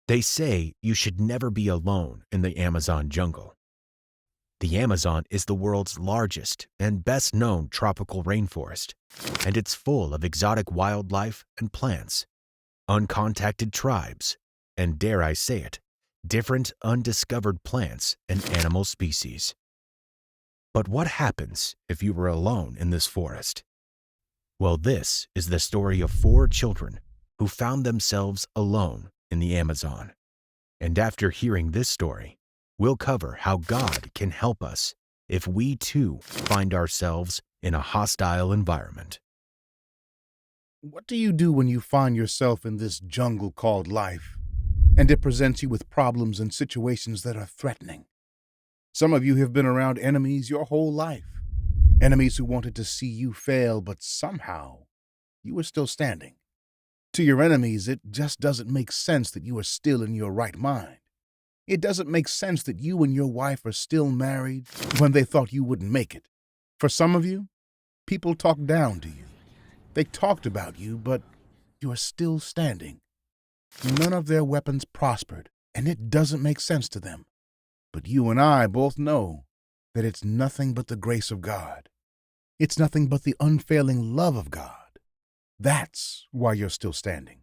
They say you should never be alone in the Amazon jungle. The Amazon is the world's largest and best-known tropical rainforest, and it's full of exotic wildlife and plants, uncontacted tribes, and dare I say it, different undiscovered plants and animal species. But what happens if you were alone in this forest? Well, this is the story of 4 children who found themselves alone in the Amazon. And after hearing this story, we'll cover how God can help us if we too find ourselves in a hostile environment. What do you do when you find yourself in this jungle called life, and it presents you with problems and situations that are threatening? Some of you have been around enemies your whole life, enemies who wanted to see you fail, but somehow you were still standing. To your enemies, it just doesn't make sense that you are still in your right mind. It doesn't make sense that you and your wife are still married when they thought you wouldn't make it. For some of you, people talked down to you. They talked about you, but you are still standing. None of their weapons prospered, and it doesn't make sense to them. But you and I both know that it's nothing but the grace of God. It's nothing but the unfailing love of God. That's why you're still standing.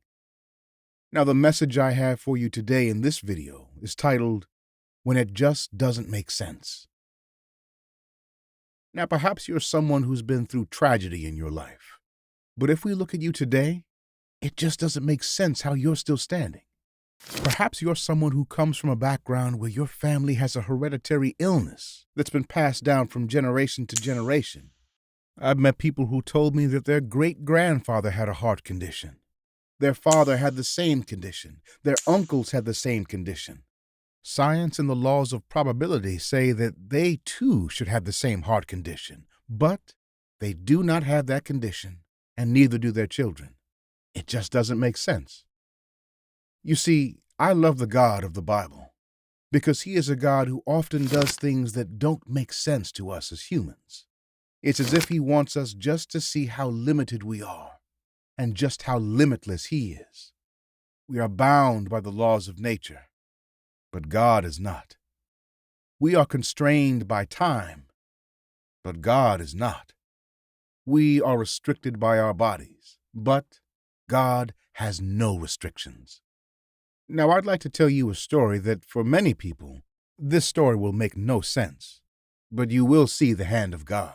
Now, the message I have for you today in this video is titled, When It Just Doesn't Make Sense. Now, perhaps you're someone who's been through tragedy in your life. But if we look at you today, it just doesn't make sense how you're still standing. Perhaps you're someone who comes from a background where your family has a hereditary illness that's been passed down from generation to generation. I've met people who told me that their great-grandfather had a heart condition. Their father had the same condition. Their uncles had the same condition. Science and the laws of probability say that they too should have the same heart condition, but they do not have that condition, and neither do their children. It just doesn't make sense. You see, I love the God of the Bible because He is a God who often does things that don't make sense to us as humans. It's as if He wants us just to see how limited we are and just how limitless He is. We are bound by the laws of nature, but God is not. We are constrained by time, but God is not. We are restricted by our bodies, but God has no restrictions. Now, I'd like to tell you a story that, for many people, this story will make no sense, but you will see the hand of God.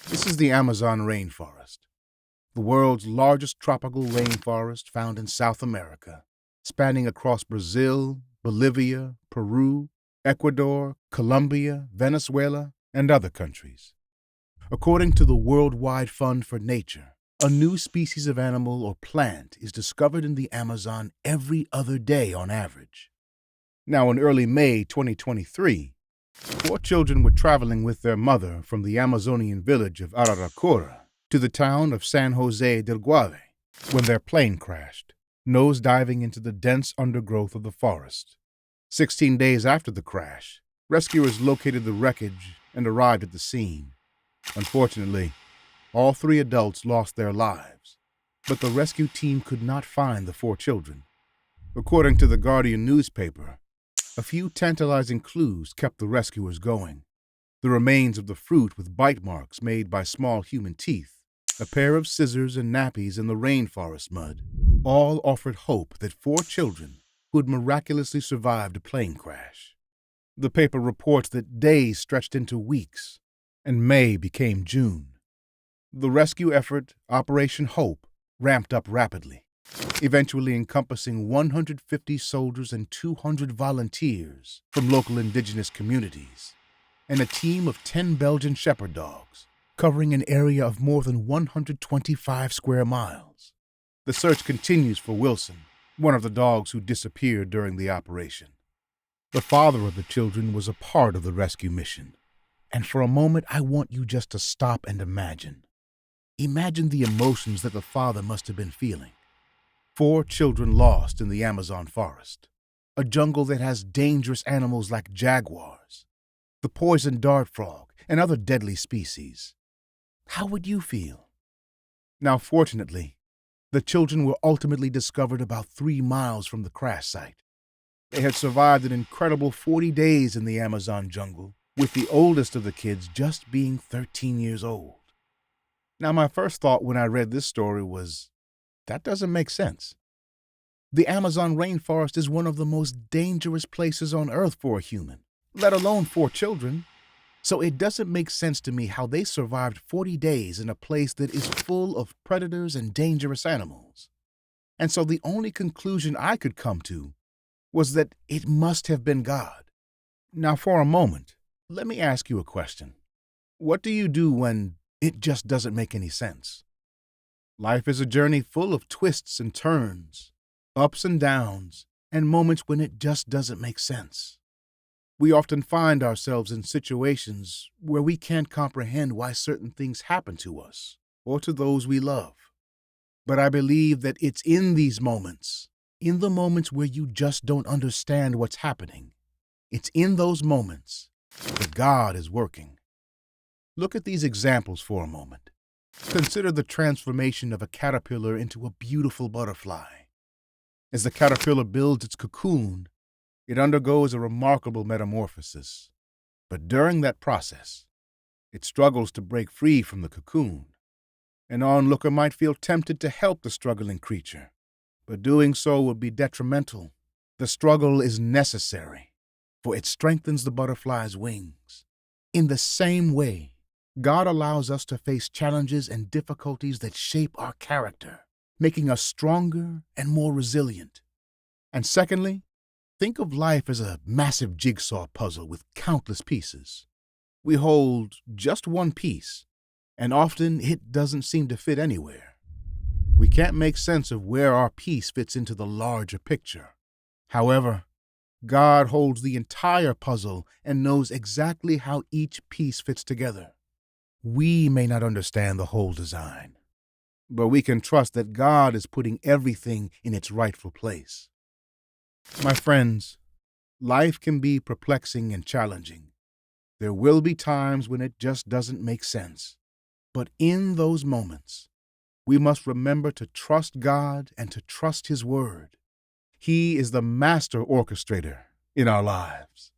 This is the Amazon rainforest, the world's largest tropical rainforest found in South America, spanning across Brazil, Bolivia, Peru, Ecuador, Colombia, Venezuela, and other countries. According to the Worldwide Fund for Nature, a new species of animal or plant is discovered in the Amazon every other day on average. Now, in early May 2023, 4 children were traveling with their mother from the Amazonian village of Araraquara to the town of San Jose del Guave when their plane crashed, nose-diving into the dense undergrowth of the forest. 16 days after the crash, rescuers located the wreckage and arrived at the scene. Unfortunately, all 3 adults lost their lives, but the rescue team could not find the 4 children. According to the Guardian newspaper, a few tantalizing clues kept the rescuers going. The remains of the fruit with bite marks made by small human teeth, a pair of scissors and nappies in the rainforest mud, all offered hope that 4 children who had miraculously survived a plane crash. The paper reports that days stretched into weeks, and May became June. The rescue effort, Operation Hope, ramped up rapidly, eventually encompassing 150 soldiers and 200 volunteers from local indigenous communities, and a team of 10 Belgian shepherd dogs, covering an area of more than 125 square miles. The search continues for Wilson, one of the dogs who disappeared during the operation. The father of the children was a part of the rescue mission, and for a moment I want you just to stop and imagine. Imagine the emotions that the father must have been feeling. 4 children lost in the Amazon forest, a jungle that has dangerous animals like jaguars, the poison dart frog, and other deadly species. How would you feel? Now, fortunately, The children were ultimately discovered about 3 miles from the crash site. They had survived an incredible 40 days in the Amazon jungle, with the oldest of the kids just being 13 years old. Now, my first thought when I read this story was, that doesn't make sense. The Amazon rainforest is one of the most dangerous places on Earth for a human, let alone for children. So it doesn't make sense to me how they survived 40 days in a place that is full of predators and dangerous animals. And so the only conclusion I could come to was that it must have been God. Now, for a moment, let me ask you a question. What do you do when it just doesn't make any sense? Life is a journey full of twists and turns, ups and downs, and moments when it just doesn't make sense. We often find ourselves in situations where we can't comprehend why certain things happen to us or to those we love. But I believe that it's in these moments, in the moments where you just don't understand what's happening, it's in those moments that God is working. Look at these examples for a moment. Consider the transformation of a caterpillar into a beautiful butterfly. As the caterpillar builds its cocoon, it undergoes a remarkable metamorphosis. But during that process, it struggles to break free from the cocoon. An onlooker might feel tempted to help the struggling creature, but doing so would be detrimental. The struggle is necessary, for it strengthens the butterfly's wings. In the same way, God allows us to face challenges and difficulties that shape our character, making us stronger and more resilient. And secondly, think of life as a massive jigsaw puzzle with countless pieces. We hold just one piece, and often it doesn't seem to fit anywhere. We can't make sense of where our piece fits into the larger picture. However, God holds the entire puzzle and knows exactly how each piece fits together. We may not understand the whole design, but we can trust that God is putting everything in its rightful place. My friends, life can be perplexing and challenging. There will be times when it just doesn't make sense. But in those moments, we must remember to trust God and to trust His Word. He is the master orchestrator in our lives.